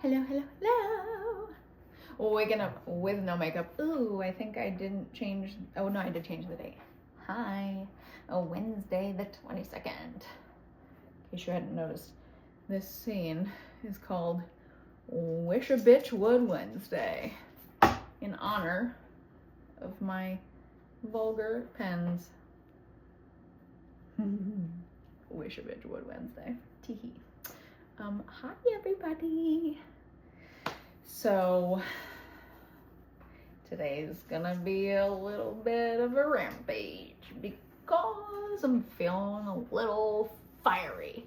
Hello, hello, hello. Waking up with no makeup. Ooh, I think I didn't change. Oh no, I did change the date. Hi, Wednesday the 22nd. In case you hadn't noticed, this scene is called Wish a Bitch Would Wednesday in honor of my vulgar pens. Wish a Bitch Would Wednesday. Teehee. Hi everybody. So today's gonna be a little bit of a rampage because I'm feeling a little fiery.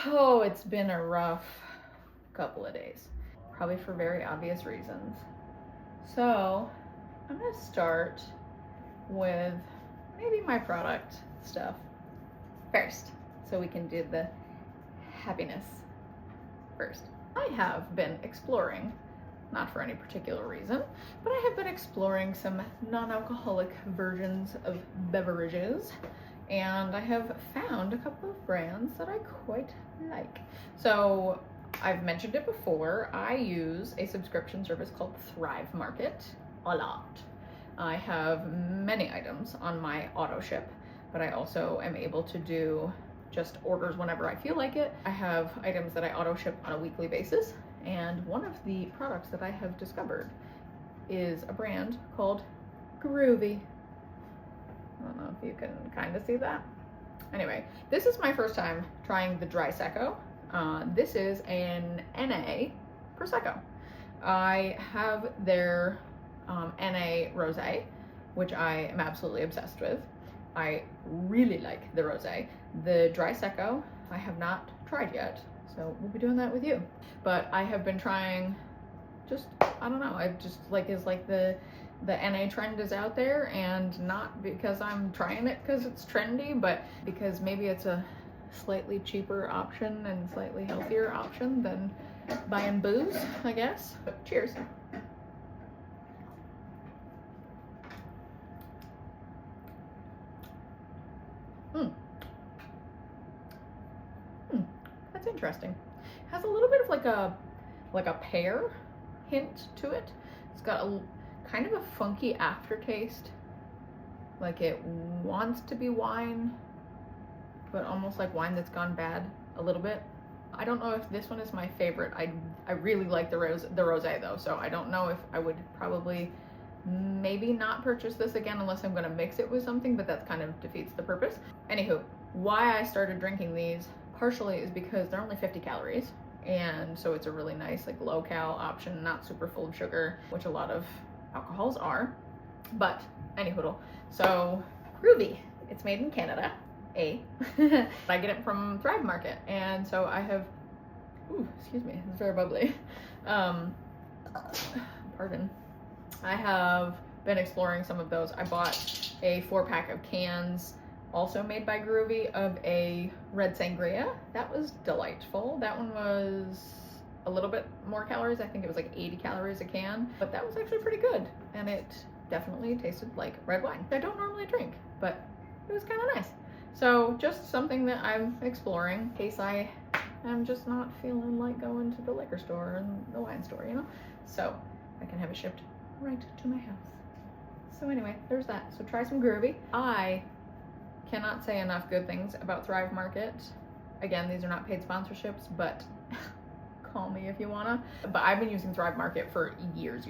Oh, it's been a rough couple of days, probably for very obvious reasons. So I'm gonna start with maybe my product stuff first, so we can do the happiness first. I have been exploring, not for any particular reason, but I have been exploring some non-alcoholic versions of beverages, and I have found a couple of brands that I quite like. So I've mentioned it before, I use a subscription service called Thrive Market a lot. I have many items on my auto ship, but I also am able to do just orders whenever I feel like it. I have items that I auto ship on a weekly basis, and one of the products that I have discovered is a brand called Groovy. I don't know if you can kind of see that. Anyway, this is my first time trying the Dry Secco. This is an NA Prosecco. I have their NA Rosé, which I am absolutely obsessed with. I really like the rosé. The Dry Secco I have not tried yet, so we'll be doing that with you. But I have been trying, just, I don't know, I just like, is like the NA trend is out there, and not because I'm trying it because it's trendy, but because maybe it's a slightly cheaper option and slightly healthier option than buying booze, I guess. But cheers. That's interesting. Has a little bit of like a pear hint to it. It's got a kind of a funky aftertaste, like it wants to be wine, but almost like wine that's gone bad a little bit. I don't know if this one is my favorite. I really like the rosé though, so I don't know if I would probably maybe not purchase this again unless I'm gonna mix it with something, but that kind of defeats the purpose. Anywho, why I started drinking these partially is because they're only 50 calories, and so it's a really nice like low cal option, not super full of sugar, which a lot of alcohols are. But anywho, so Groovy, it's made in Canada. I get it from Thrive Market, and so I have, ooh, excuse me, it's very bubbly. Pardon. I have been exploring some of those. I bought a 4-pack of cans, also made by Groovy, of a red sangria. That was delightful. That one was a little bit more calories. I think it was like 80 calories a can, but that was actually pretty good, and it definitely tasted like red wine. I don't normally drink, but it was kind of nice. So just something that I'm exploring in case I am just not feeling like going to the liquor store and the wine store, you know? So I can have it shipped right to my house. So anyway, there's that. So try some Groovy. I cannot say enough good things about Thrive Market. Again, these are not paid sponsorships, but call me if you wanna. But I've been using Thrive Market for years.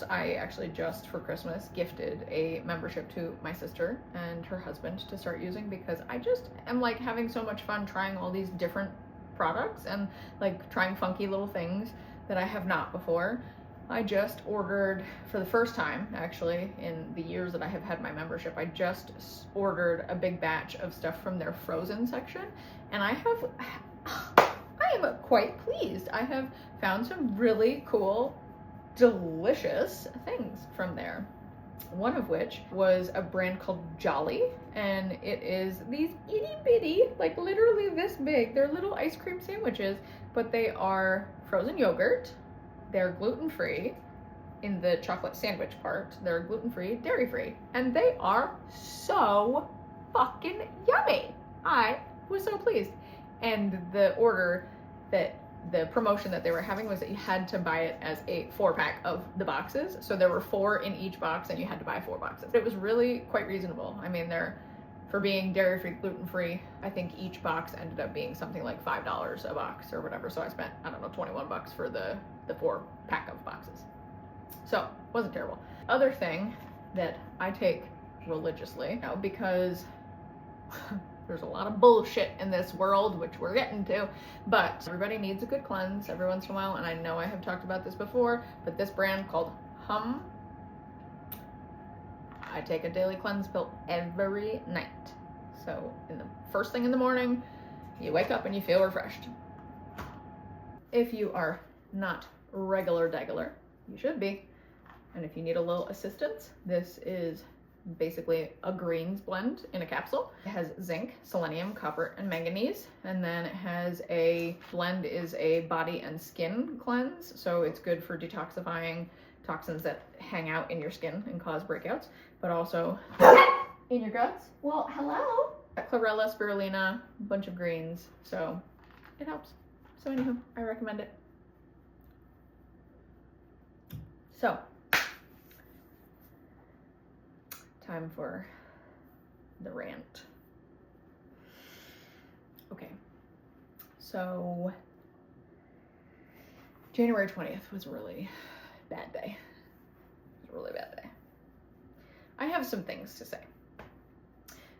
I actually just for Christmas gifted a membership to my sister and her husband to start using, because I just am like having so much fun trying all these different products and like trying funky little things that I have not before. I just ordered, for the first time actually in the years that I have had my membership, I just ordered a big batch of stuff from their frozen section, and I am quite pleased. I have found some really cool, delicious things from there. One of which was a brand called Jolly, and it is these itty bitty, like literally this big, they're little ice cream sandwiches, but they are frozen yogurt. They're gluten-free in the chocolate sandwich part. They're gluten-free, dairy-free, and they are so fucking yummy. I was so pleased. And the order that the promotion that they were having was that you had to buy it as a 4-pack of the boxes. So there were 4 in each box and you had to buy 4 boxes. It was really quite reasonable. I mean, for being dairy-free, gluten-free, I think each box ended up being something like $5 a box or whatever. So I spent, I don't know, 21 bucks for the 4-pack of boxes. So it wasn't terrible. Other thing that I take religiously, because there's a lot of bullshit in this world, which we're getting to, but everybody needs a good cleanse every once in a while. And I know I have talked about this before, but this brand called Hum, I take a daily cleanse pill every night. So first thing in the morning, you wake up and you feel refreshed. If you are not regular, you should be. And if you need a little assistance, this is basically a greens blend in a capsule. It has zinc, selenium, copper, and manganese. And then it has a body and skin cleanse. So it's good for detoxifying toxins that hang out in your skin and cause breakouts, but also in your guts. Well, hello. Chlorella, spirulina, a bunch of greens. So it helps. So anywho, I recommend it. So, time for the rant. Okay, so January 20th was a really bad day. It was a really bad day. I have some things to say.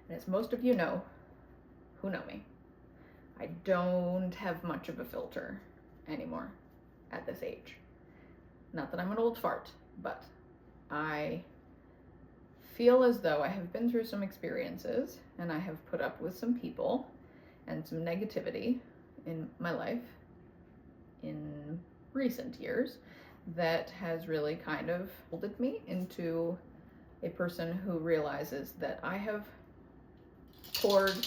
And as most of you know, who know me, I don't have much of a filter anymore at this age. Not that I'm an old fart, but I feel as though I have been through some experiences and I have put up with some people and some negativity in my life in recent years that has really kind of molded me into a person who realizes that I have poured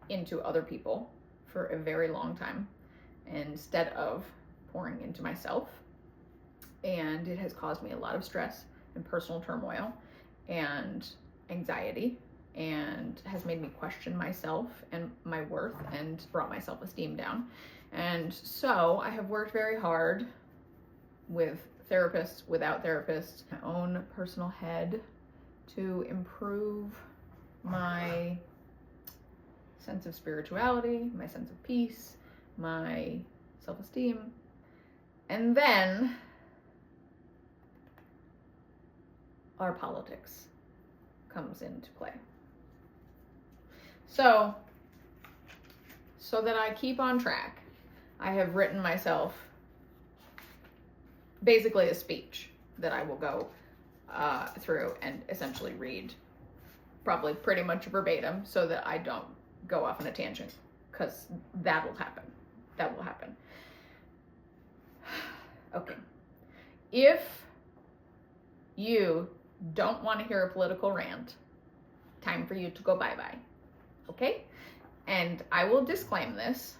into other people for a very long time instead of pouring into myself. And it has caused me a lot of stress and personal turmoil and anxiety, and has made me question myself and my worth and brought my self-esteem down. And so I have worked very hard with therapists, without therapists, my own personal head, to improve my sense of spirituality, my sense of peace, my self-esteem. And then our politics comes into play. So that I keep on track, I have written myself basically a speech that I will go through and essentially read probably pretty much verbatim so that I don't go off on a tangent, because that will happen. That will happen. Okay. If you don't want to hear a political rant, time for you to go bye-bye. Okay? And I will disclaim this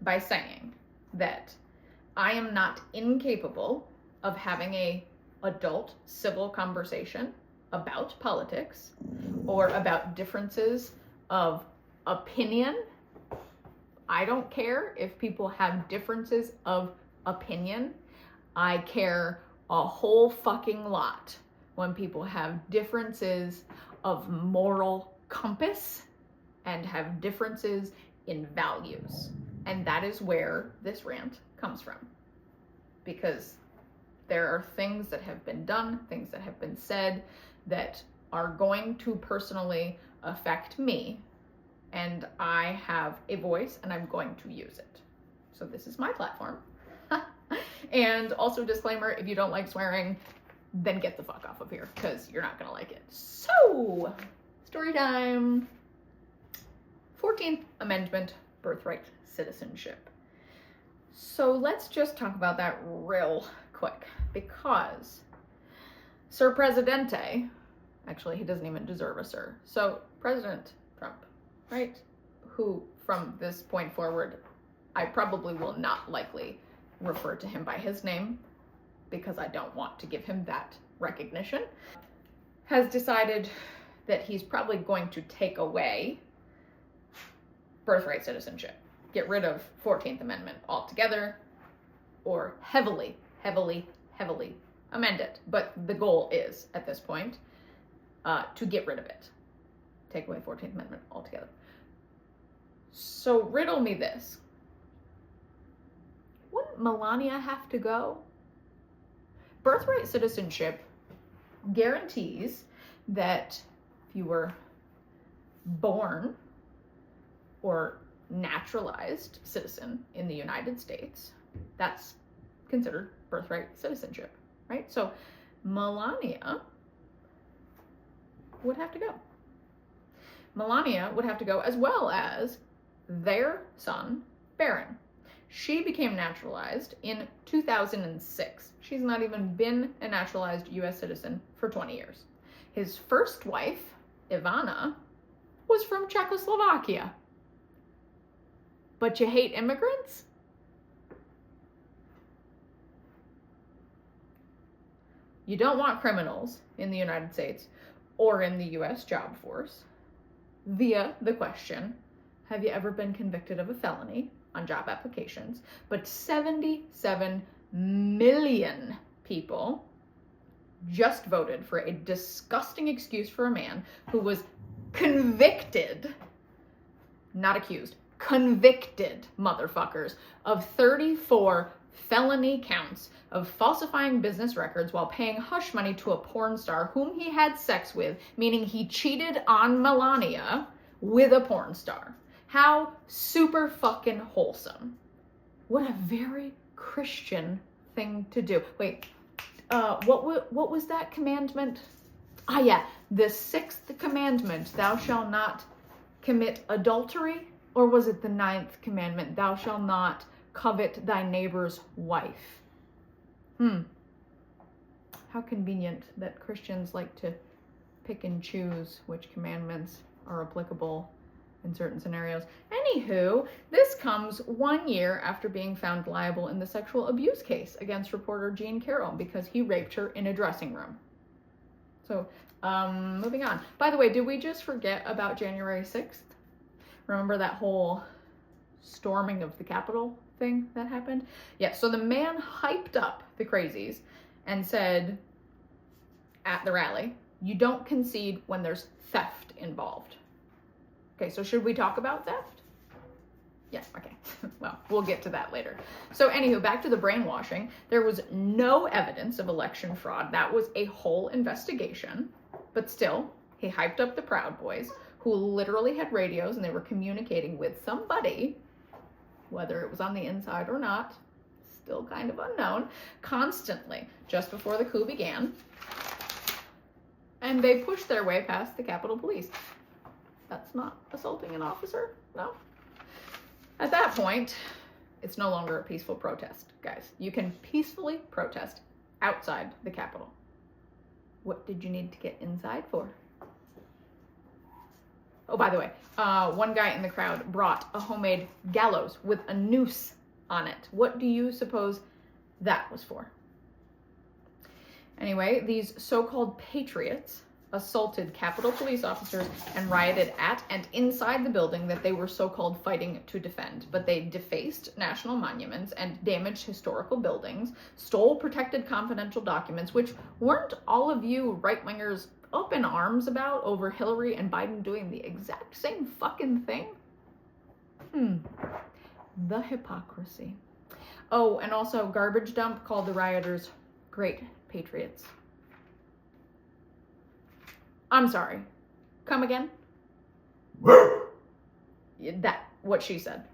by saying that I am not incapable of having a adult civil conversation about politics or about differences of opinion. I don't care if people have differences of opinion. I care a whole fucking lot when people have differences of moral compass and have differences in values. And that is where this rant comes from. Because there are things that have been done, things that have been said that are going to personally affect me, and I have a voice and I'm going to use it. So this is my platform. And also disclaimer, if you don't like swearing, then get the fuck off of here, because you're not gonna like it. So, story time. 14th Amendment, birthright citizenship. So let's just talk about that real quick, because Sir Presidente, actually he doesn't even deserve a sir. So President Trump, right? Who from this point forward, I probably will not likely refer to him by his name because I don't want to give him that recognition, has decided that he's probably going to take away birthright citizenship. get rid of 14th Amendment altogether or heavily amend it. But the goal is, at this point, to get rid of it. Take away 14th Amendment altogether. So riddle me this. Wouldn't Melania have to go? Birthright citizenship guarantees that if you were born or naturalized citizen in the United States, that's considered birthright citizenship, right? So Melania would have to go. Melania would have to go, as well as their son, Barron. She became naturalized in 2006. She's not even been a naturalized U.S. citizen for 20 years. His first wife, Ivana, was from Czechoslovakia. But you hate immigrants? You don't want criminals in the United States or in the U.S. job force via the question, have you ever been convicted of a felony on job applications? But 77 million people just voted for a disgusting excuse for a man who was convicted, not accused, convicted, motherfuckers, of 34 felony counts of falsifying business records while paying hush money to a porn star whom he had sex with, meaning he cheated on Melania with a porn star. How super fucking wholesome. What a very Christian thing to do. Wait, what was that commandment? Ah, yeah, the 6th commandment, thou shalt not commit adultery? Or was it the 9th commandment, thou shalt not covet thy neighbor's wife? How convenient that Christians like to pick and choose which commandments are applicable in certain scenarios. Anywho, this comes 1 year after being found liable in the sexual abuse case against reporter Jean Carroll because he raped her in a dressing room. So, moving on. By the way, did we just forget about January 6th? Remember that whole storming of the Capitol thing that happened? Yeah, so the man hyped up the crazies and said at the rally, you don't concede when there's theft involved. Okay, so should we talk about theft? Yeah, okay. Well, we'll get to that later. So anywho, back to the brainwashing. There was no evidence of election fraud. That was a whole investigation. But still, he hyped up the Proud Boys, who literally had radios and they were communicating with somebody, whether it was on the inside or not, still kind of unknown, constantly, just before the coup began. And they pushed their way past the Capitol Police. That's not assaulting an officer, no. At that point, it's no longer a peaceful protest, guys. You can peacefully protest outside the Capitol. What did you need to get inside for? Oh, by the way, one guy in the crowd brought a homemade gallows with a noose on it. What do you suppose that was for? Anyway, these so-called patriots assaulted Capitol police officers and rioted at and inside the building that they were so-called fighting to defend. But they defaced national monuments and damaged historical buildings, stole protected confidential documents, which weren't all of you right-wingers up in arms about over Hillary and Biden doing the exact same fucking thing? The hypocrisy. Oh, and also Garbage Dump called the rioters great patriots. I'm sorry. Come again? What she said.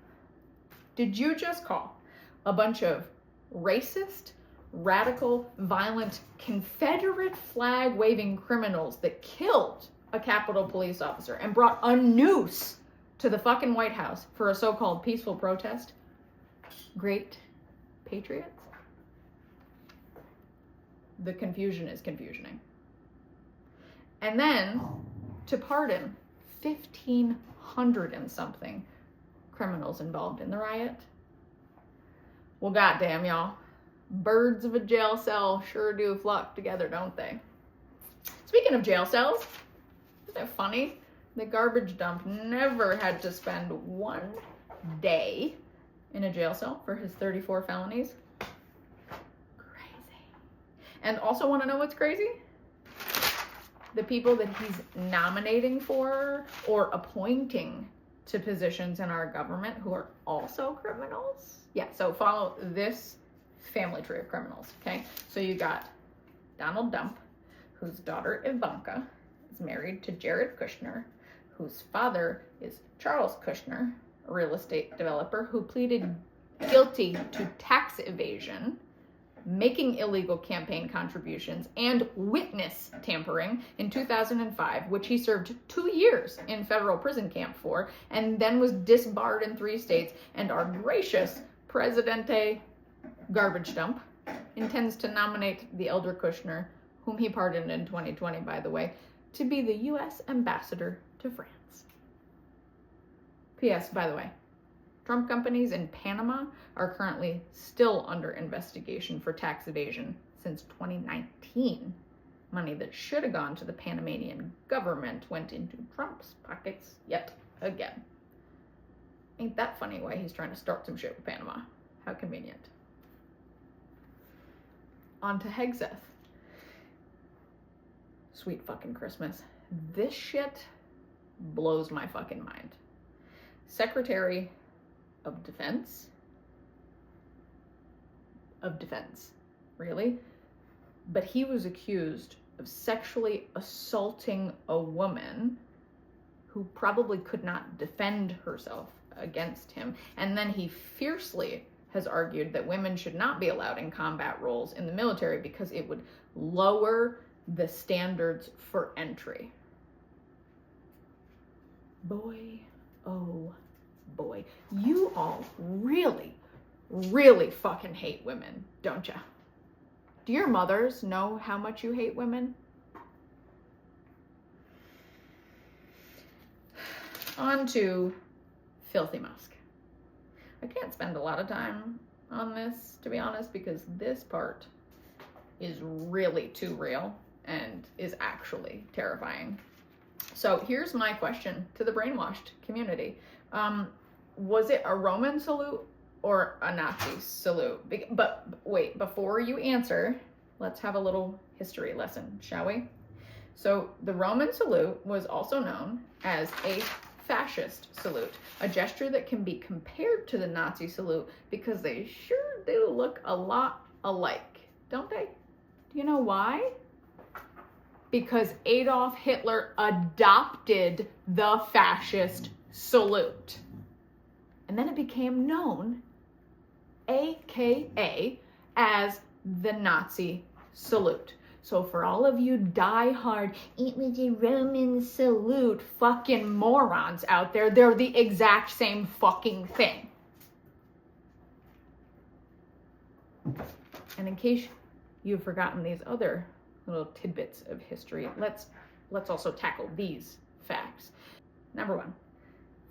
Did you just call a bunch of racist, radical, violent, Confederate flag waving criminals that killed a Capitol police officer and brought a noose to the fucking White House for a so-called peaceful protest great patriots? The confusion is confusioning. And then to pardon 1,500 and something criminals involved in the riot. Well, goddamn, y'all. Birds of a jail cell sure do flock together, don't they? Speaking of jail cells, isn't it funny? The Garbage Dump never had to spend one day in a jail cell for his 34 felonies. Crazy. And also want to know what's crazy? The people that he's nominating for or appointing to positions in our government who are also criminals. Yeah, so follow this family tree of criminals, okay? So you got Donald Dump, whose daughter Ivanka is married to Jared Kushner, whose father is Charles Kushner, a real estate developer who pleaded guilty to tax evasion, making illegal campaign contributions, and witness tampering in 2005, which he served 2 years in federal prison camp for, and then was disbarred in 3 states, and our gracious Presidente Garbage Dump intends to nominate the elder Kushner, whom he pardoned in 2020, by the way, to be the U.S. ambassador to France. P.S., by the way, Trump companies in Panama are currently still under investigation for tax evasion since 2019. Money that should have gone to the Panamanian government went into Trump's pockets yet again. Ain't that funny why he's trying to start some shit with Panama? How convenient. On to Hegseth. Sweet fucking Christmas. This shit blows my fucking mind. Secretary of Defense, really? But he was accused of sexually assaulting a woman who probably could not defend herself against him. And then he fiercely has argued that women should not be allowed in combat roles in the military because it would lower the standards for entry. Boy, oh boy, you all really, really fucking hate women, don't ya? Do your mothers know how much you hate women? On to Filthy Musk. I can't spend a lot of time on this, to be honest, because this part is really too real and is actually terrifying. So here's my question to the brainwashed community. Was it a Roman salute or a Nazi salute? But wait, before you answer, let's have a little history lesson, shall we? So the Roman salute was also known as a fascist salute, a gesture that can be compared to the Nazi salute because they sure do look a lot alike, don't they? Do you know why? Because Adolf Hitler adopted the fascist salute. And then it became known, AKA, as the Nazi salute. So for all of you diehard, it was a Roman salute fucking morons out there, they're the exact same fucking thing. And in case you've forgotten these other little tidbits of history, let's also tackle these facts. Number 1,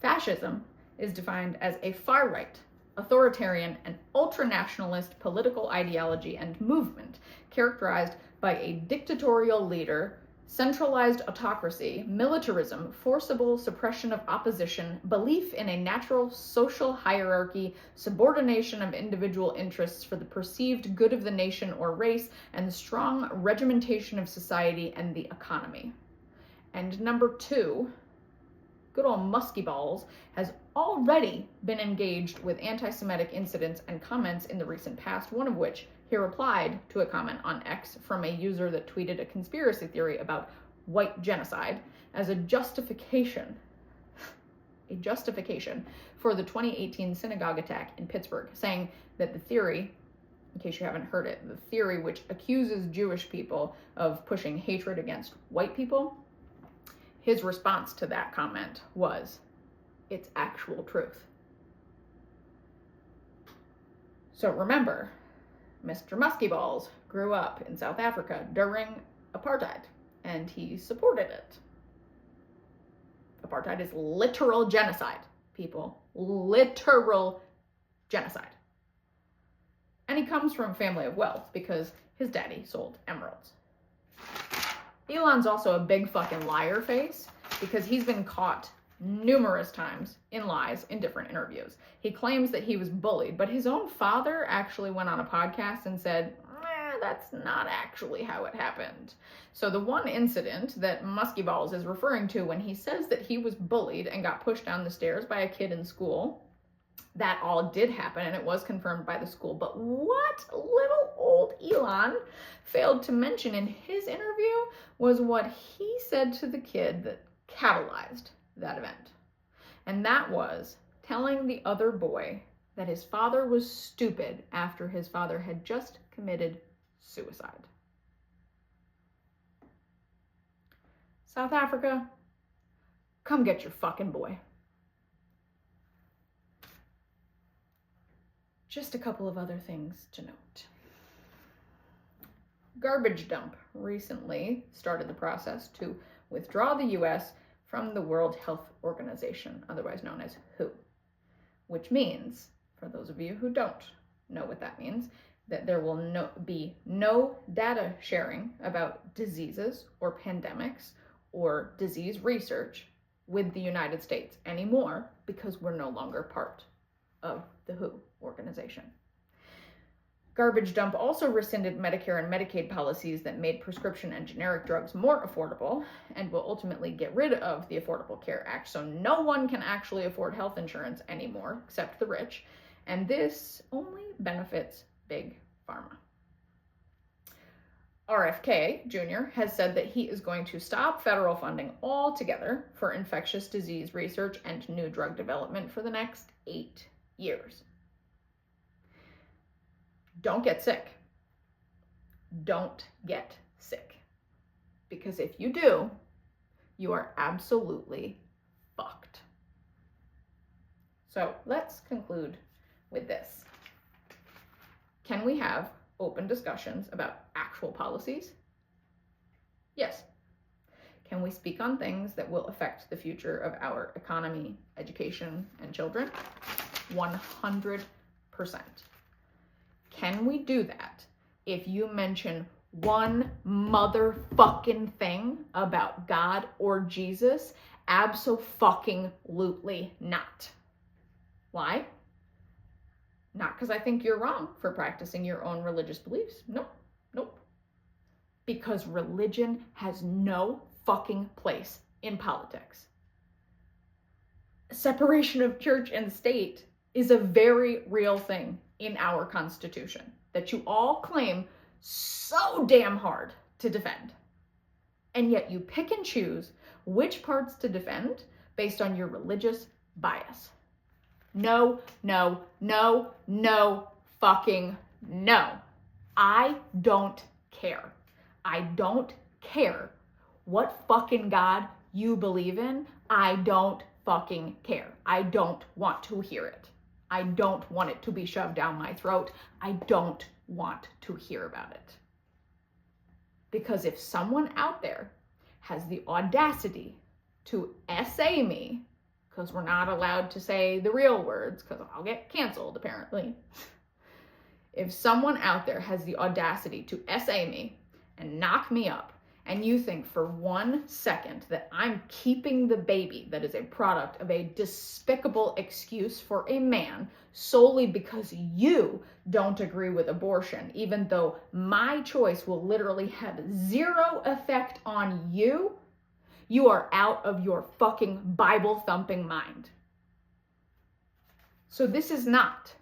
fascism is defined as a far-right, authoritarian, and ultranationalist political ideology and movement characterized by a dictatorial leader, centralized autocracy, militarism, forcible suppression of opposition, belief in a natural social hierarchy, subordination of individual interests for the perceived good of the nation or race, and strong regimentation of society and the economy. And number 2, good old Musky Balls has already been engaged with anti-Semitic incidents and comments in the recent past, one of which he replied to a comment on X from a user that tweeted a conspiracy theory about white genocide as a justification for the 2018 synagogue attack in Pittsburgh, saying that the theory, in case you haven't heard it, the theory which accuses Jewish people of pushing hatred against white people, his response to that comment was, it's actual truth. So remember, Mr. Musky Balls grew up in South Africa during apartheid, and he supported it. Apartheid is literal genocide, people. Literal genocide. And he comes from a family of wealth because his daddy sold emeralds. Elon's also a big fucking liar face because he's been caught numerous times in lies in different interviews. He claims that he was bullied, but his own father actually went on a podcast and said, that's not actually how it happened. So the one incident that Muskie Balls is referring to when he says that he was bullied and got pushed down the stairs by a kid in school, that all did happen and it was confirmed by the school. But what little old Elon failed to mention in his interview was what he said to the kid that catalyzed that event. And that was telling the other boy that his father was stupid after his father had just committed suicide. South Africa, come get your fucking boy. Just a couple of other things to note. Garbage Dump recently started the process to withdraw the US from the World Health Organization, otherwise known as WHO, which means, for those of you who don't know what that means, that there will be no data sharing about diseases or pandemics or disease research with the United States anymore because we're no longer part of the WHO organization. Garbage Dump also rescinded Medicare and Medicaid policies that made prescription and generic drugs more affordable and will ultimately get rid of the Affordable Care Act, so no one can actually afford health insurance anymore except the rich, and this only benefits Big Pharma. RFK Jr. has said that he is going to stop federal funding altogether for infectious disease research and new drug development for the next 8 years. Don't get sick. Don't get sick. Because if you do, you are absolutely fucked. So let's conclude with this. Can we have open discussions about actual policies? Yes. Can we speak on things that will affect the future of our economy, education, and children? 100%. Can we do that if you mention one motherfucking thing about God or Jesus? Abso-fucking-lutely not. Why? Not because I think you're wrong for practicing your own religious beliefs. Nope. Because religion has no fucking place in politics. Separation of church and state is a very real thing in our Constitution that you all claim so damn hard to defend. And yet you pick and choose which parts to defend based on your religious bias. No, fucking no. I don't care. I don't care what fucking God you believe in. I don't fucking care. I don't want to hear it. I don't want it to be shoved down my throat. I don't want to hear about it. Because if someone out there has the audacity to essay me, because we're not allowed to say the real words, because I'll get canceled apparently. If someone out there has the audacity to essay me and knock me up, and you think for 1 second that I'm keeping the baby that is a product of a despicable excuse for a man solely because you don't agree with abortion, even though my choice will literally have zero effect on you, you are out of your fucking Bible-thumping mind. So this is not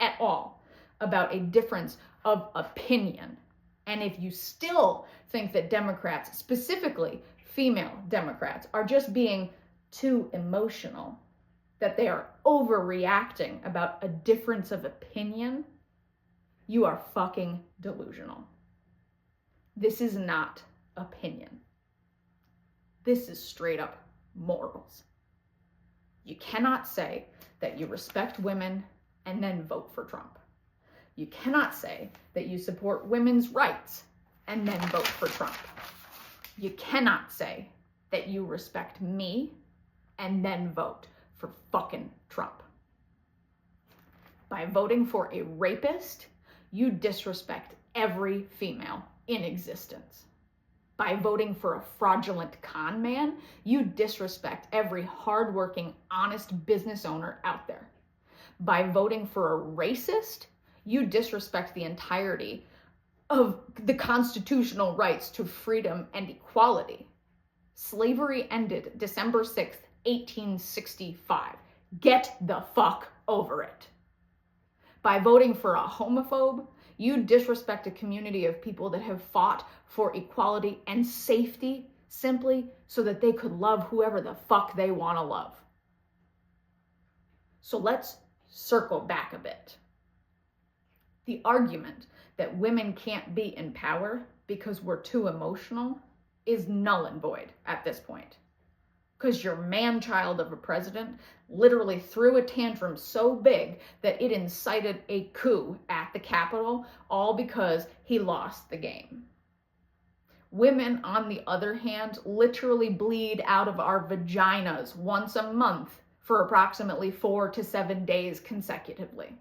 at all about a difference of opinion. And if you still think that Democrats, specifically female Democrats, are just being too emotional, that they are overreacting about a difference of opinion, you are fucking delusional. This is not opinion. This is straight up morals. You cannot say that you respect women and then vote for Trump. You cannot say that you support women's rights and then vote for Trump. You cannot say that you respect me and then vote for fucking Trump. By voting for a rapist, you disrespect every female in existence. By voting for a fraudulent con man, you disrespect every hardworking, honest business owner out there. By voting for a racist, you disrespect the entirety of the constitutional rights to freedom and equality. Slavery ended December 6th, 1865. Get the fuck over it. By voting for a homophobe, you disrespect a community of people that have fought for equality and safety simply so that they could love whoever the fuck they want to love. So let's circle back a bit. The argument that women can't be in power because we're too emotional is null and void at this point. Because your man-child of a president literally threw a tantrum so big that it incited a coup at the Capitol, all because he lost the game. Women, on the other hand, literally bleed out of our vaginas once a month for approximately 4 to 7 days consecutively,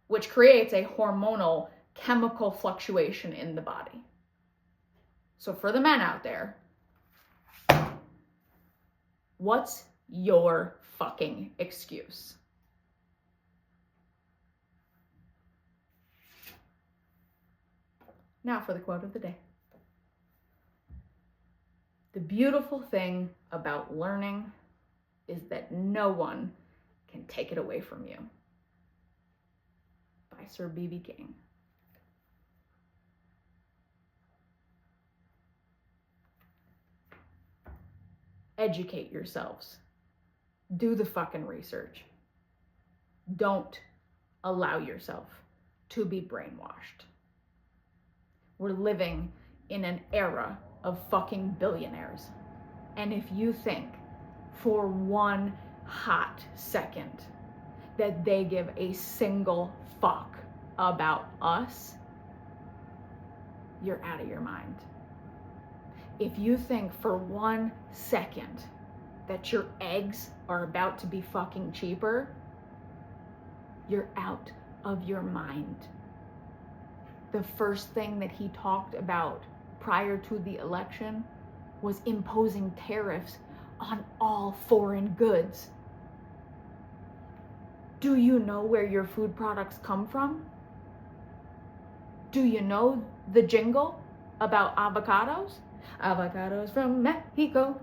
which creates a hormonal chemical fluctuation in the body. So for the men out there, what's your fucking excuse? Now for the quote of the day. The beautiful thing about learning is that no one can take it away from you. By Sir B.B. King. Educate yourselves. Do the fucking research. Don't allow yourself to be brainwashed. We're living in an era of fucking billionaires. And if you think for one hot second that they give a single fuck about us, you're out of your mind. If you think for 1 second that your eggs are about to be fucking cheaper, you're out of your mind. The first thing that he talked about prior to the election was imposing tariffs on all foreign goods. Do you know where your food products come from? Do you know the jingle about avocados? Avocados from Mexico.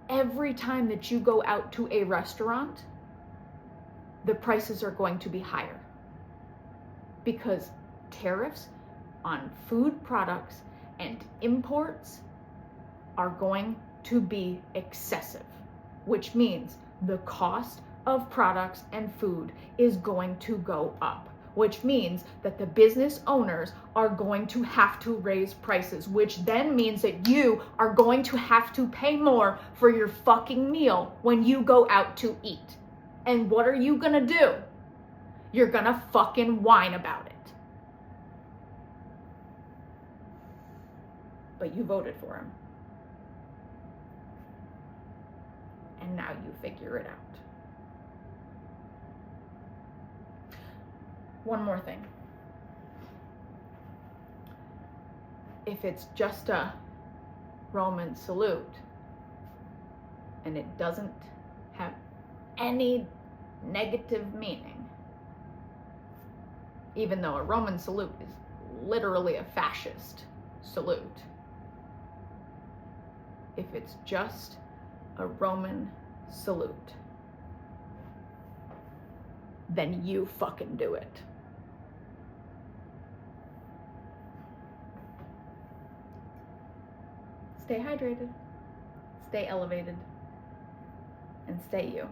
Every time that you go out to a restaurant, the prices are going to be higher because tariffs on food products and imports are going to be excessive, which means the cost of products and food is going to go up, which means that the business owners are going to have to raise prices, which then means that you are going to have to pay more for your fucking meal when you go out to eat. And what are you gonna do? You're gonna fucking whine about it. But you voted for him. And now you figure it out. One more thing. If it's just a Roman salute and it doesn't have any negative meaning, even though a Roman salute is literally a fascist salute, if it's just a Roman salute, then you fucking do it. Stay hydrated, stay elevated, and stay you.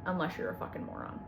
Unless you're a fucking moron.